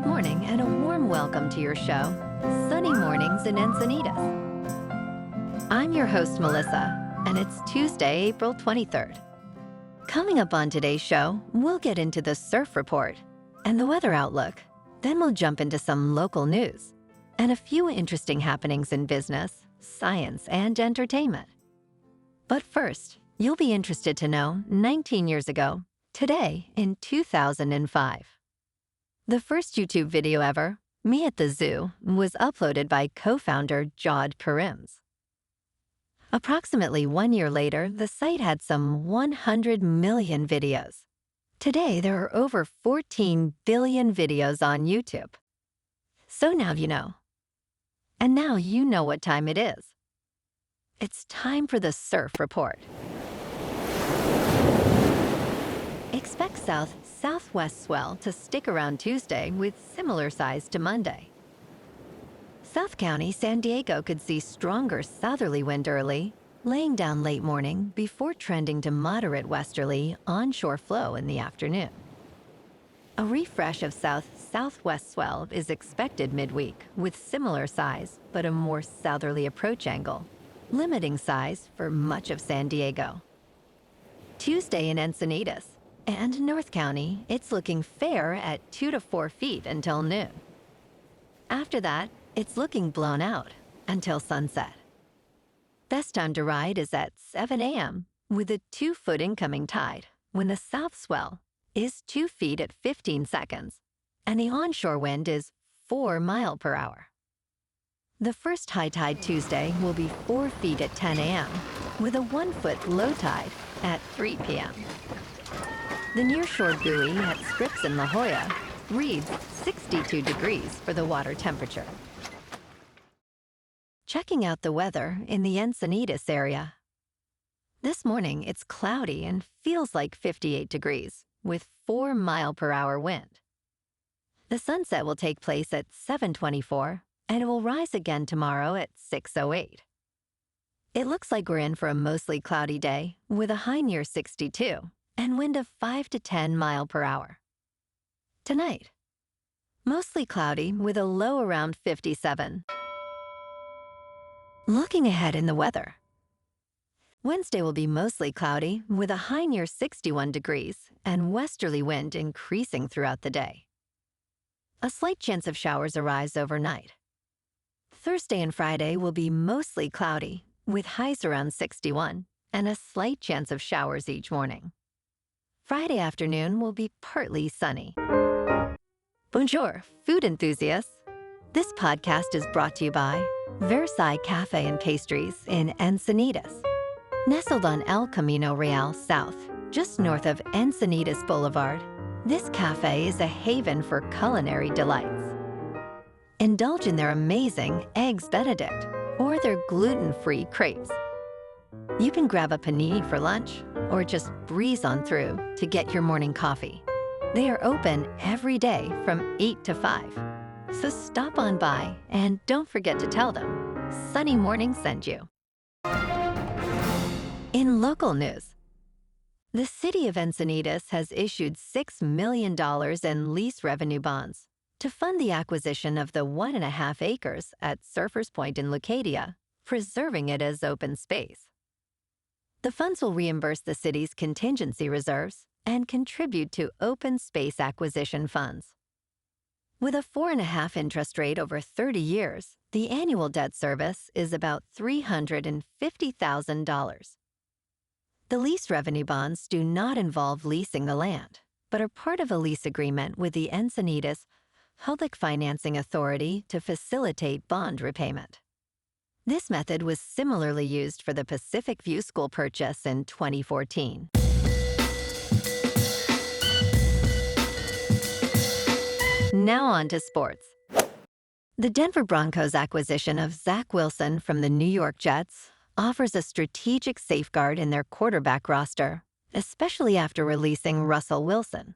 Good morning and a warm welcome to your show, Sunny Mornings in Encinitas. I'm your host, Melissa, and it's Tuesday, April 23rd. Coming up on today's show, we'll get into the surf report and the weather outlook. Then we'll jump into some local news and a few interesting happenings in business, science, and entertainment. But first, you'll be interested to know 19 years ago, today in 2005. The first YouTube video ever, Me at the Zoo, was uploaded by co-founder Jod Karims. Approximately 1 year later, the site had some 100 million videos. Today, there are over 14 billion videos on YouTube. So now you know. And now you know what time it is. It's time for the surf report. Expect south-southwest swell to stick around Tuesday with similar size to Monday. South County, San Diego could see stronger southerly wind early, laying down late morning before trending to moderate westerly onshore flow in the afternoon. A refresh of south-southwest swell is expected midweek with similar size but a more southerly approach angle, limiting size for much of San Diego. Tuesday in Encinitas and North County, it's looking fair at 2 to 4 feet until noon. After that, it's looking blown out until sunset. Best time to ride is at 7 a.m. with a 2-foot incoming tide when the south swell is 2 feet at 15 seconds and the onshore wind is 4 miles per hour. The first high tide Tuesday will be 4 feet at 10 a.m. with a 1-foot low tide at 3 p.m. The nearshore buoy at Scripps in La Jolla reads 62 degrees for the water temperature. Checking out the weather in the Encinitas area. This morning, it's cloudy and feels like 58 degrees with 4 mile per hour wind. The sunset will take place at 7:24 and it will rise again tomorrow at 6:08. It looks like we're in for a mostly cloudy day with a high near 62 and wind of 5 to 10 mile per hour. Tonight, mostly cloudy with a low around 57. Looking ahead in the weather. Wednesday will be mostly cloudy with a high near 61 degrees and westerly wind increasing throughout the day. A slight chance of showers arise overnight. Thursday and Friday will be mostly cloudy with highs around 61 and a slight chance of showers each morning. Friday afternoon will be partly sunny. Bonjour, food enthusiasts. This podcast is brought to you by Versailles Cafe and Pastries in Encinitas. Nestled on El Camino Real South, just north of Encinitas Boulevard, this cafe is a haven for culinary delights. Indulge in their amazing Eggs Benedict or their gluten-free crepes. You can grab a panini for lunch or just breeze on through to get your morning coffee. They are open every day from 8 to 5. So stop on by and don't forget to tell them Sunny Morning sent you. In local news, the City of Encinitas has issued $6 million in lease revenue bonds to fund the acquisition of the 1.5 acres at Surfers Point in Leucadia, preserving it as open space. The funds will reimburse the city's contingency reserves and contribute to open space acquisition funds. With a 4.5% interest rate over 30 years, the annual debt service is about $350,000. The lease revenue bonds do not involve leasing the land, but are part of a lease agreement with the Encinitas Public Financing Authority to facilitate bond repayment. This method was similarly used for the Pacific View School purchase in 2014. Now on to sports. The Denver Broncos acquisition of Zach Wilson from the New York Jets offers a strategic safeguard in their quarterback roster, especially after releasing Russell Wilson.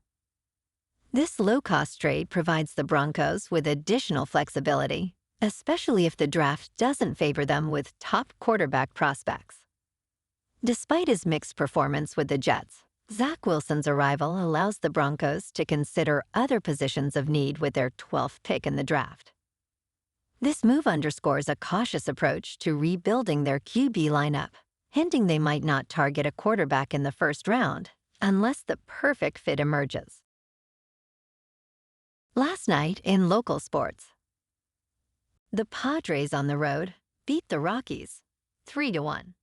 This low-cost trade provides the Broncos with additional flexibility, especially if the draft doesn't favor them with top quarterback prospects. Despite his mixed performance with the Jets, Zach Wilson's arrival allows the Broncos to consider other positions of need with their 12th pick in the draft. This move underscores a cautious approach to rebuilding their QB lineup, hinting they might not target a quarterback in the first round unless the perfect fit emerges. Last night in local sports, the Padres on the road beat the Rockies 3-1.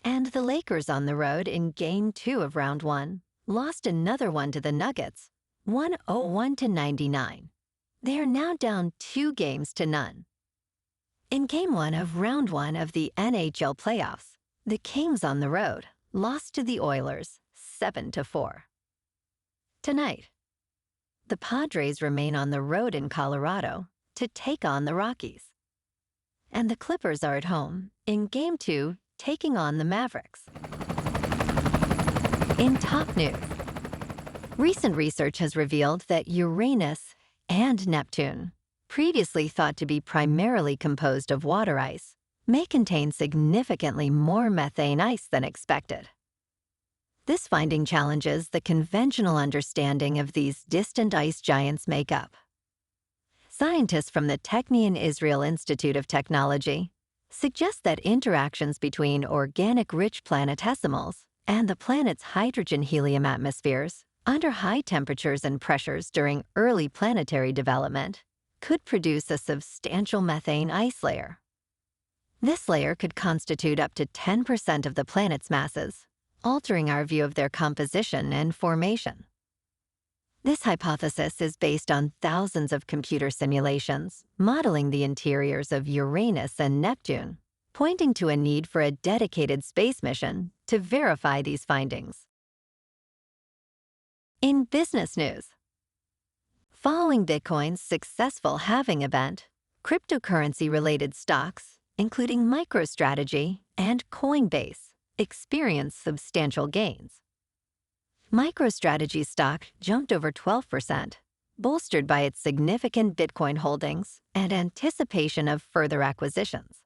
And the Lakers on the road in Game 2 of Round 1 lost another one to the Nuggets, 101-99. They are now down 2-0. In Game 1 of Round 1 of the NHL playoffs, the Kings on the road lost to the Oilers 7-4. Tonight, the Padres remain on the road in Colorado to take on the Rockies. And the Clippers are at home in Game 2 taking on the Mavericks. In top news, recent research has revealed that Uranus and Neptune, previously thought to be primarily composed of water ice, may contain significantly more methane ice than expected. This finding challenges the conventional understanding of these distant ice giants' makeup. Scientists from the Technion Israel Institute of Technology suggest that interactions between organic-rich planetesimals and the planet's hydrogen-helium atmospheres under high temperatures and pressures during early planetary development could produce a substantial methane ice layer. This layer could constitute up to 10% of the planet's masses, altering our view of their composition and formation. This hypothesis is based on thousands of computer simulations modeling the interiors of Uranus and Neptune, pointing to a need for a dedicated space mission to verify these findings. In business news, following Bitcoin's successful halving event, cryptocurrency-related stocks, including MircroStrategy and Coinbase, experienced substantial gains. MircroStrategy stock jumped over 12%, bolstered by its significant Bitcoin holdings and anticipation of further acquisitions.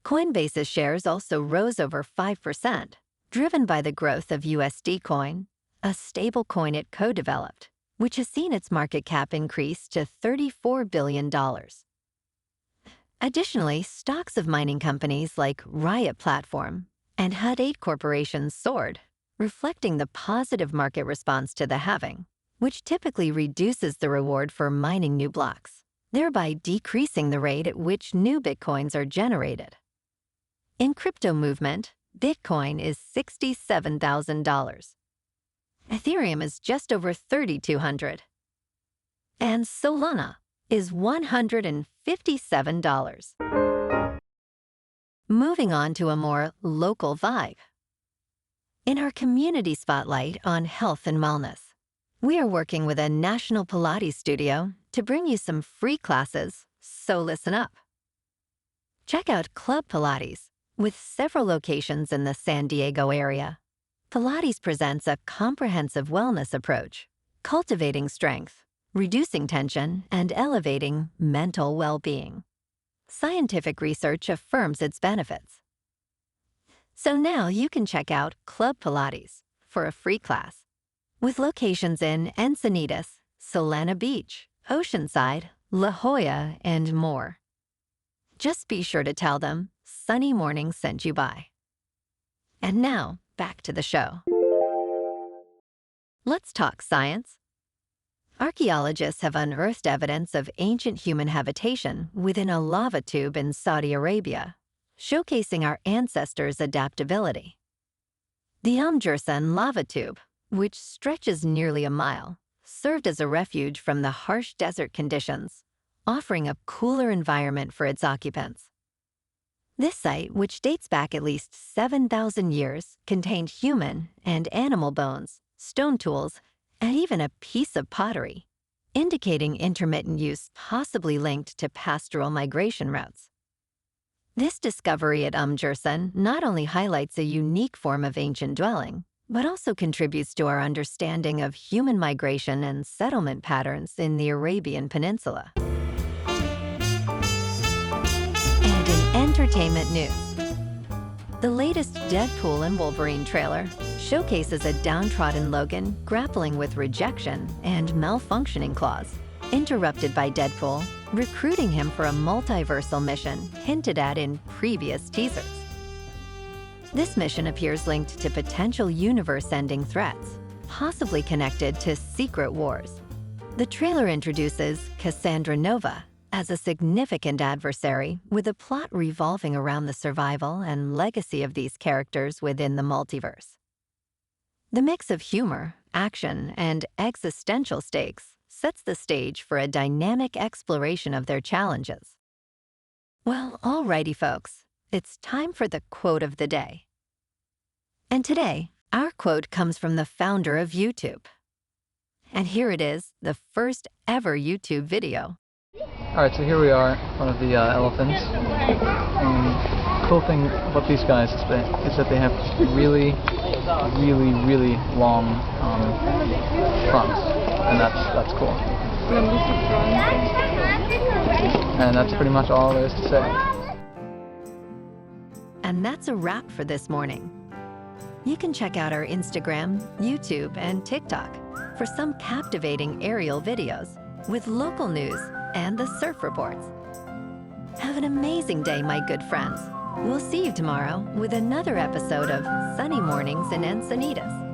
Coinbase's shares also rose over 5%, driven by the growth of USD Coin, a stablecoin it co-developed, which has seen its market cap increase to $34 billion. Additionally, stocks of mining companies like Riot Platform and Hut 8 Corporation soared, reflecting the positive market response to the halving, which typically reduces the reward for mining new blocks, thereby decreasing the rate at which new Bitcoins are generated. In crypto movement, Bitcoin is $67,000. Ethereum is just over $3,200. And Solana is $157. Moving on to a more local vibe. In our community spotlight on health and wellness, we are working with a national Pilates studio to bring you some free classes, so listen up. Check out Club Pilates, with several locations in the San Diego area. Pilates presents a comprehensive wellness approach, cultivating strength, reducing tension, and elevating mental well-being. Scientific research affirms its benefits. So now you can check out Club Pilates for a free class, with locations in Encinitas, Solana Beach, Oceanside, La Jolla, and more. Just be sure to tell them Sunny Morning sent you by. And now, back to the show. Let's talk science. Archaeologists have unearthed evidence of ancient human habitation within a lava tube in Saudi Arabia, showcasing our ancestors' adaptability. The Jursen lava tube, which stretches nearly a mile, served as a refuge from the harsh desert conditions, offering a cooler environment for its occupants. This site, which dates back at least 7,000 years, contained human and animal bones, stone tools, and even a piece of pottery, indicating intermittent use possibly linked to pastoral migration routes. This discovery at Jursen not only highlights a unique form of ancient dwelling, but also contributes to our understanding of human migration and settlement patterns in the Arabian Peninsula. And in entertainment news, the latest Deadpool and Wolverine trailer showcases a downtrodden Logan grappling with rejection and malfunctioning claws, interrupted by Deadpool, recruiting him for a multiversal mission hinted at in previous teasers. This mission appears linked to potential universe-ending threats, possibly connected to secret wars. The trailer introduces Cassandra Nova as a significant adversary, with a plot revolving around the survival and legacy of these characters within the multiverse. The mix of humor, action, and existential stakes sets the stage for a dynamic exploration of their challenges. Well, alrighty folks, it's time for the quote of the day. And today, our quote comes from the founder of YouTube. And here it is, the first ever YouTube video. Alright, so here we are in front of the elephants. And the cool thing about these guys is that they have really long trunks, and that's cool. And that's pretty much all there is to say. And that's a wrap for this morning. You can check out our Instagram, YouTube, and TikTok for some captivating aerial videos with local news and the surf reports. Have an amazing day, my good friends. We'll see you tomorrow with another episode of Sunny Mornings in Encinitas.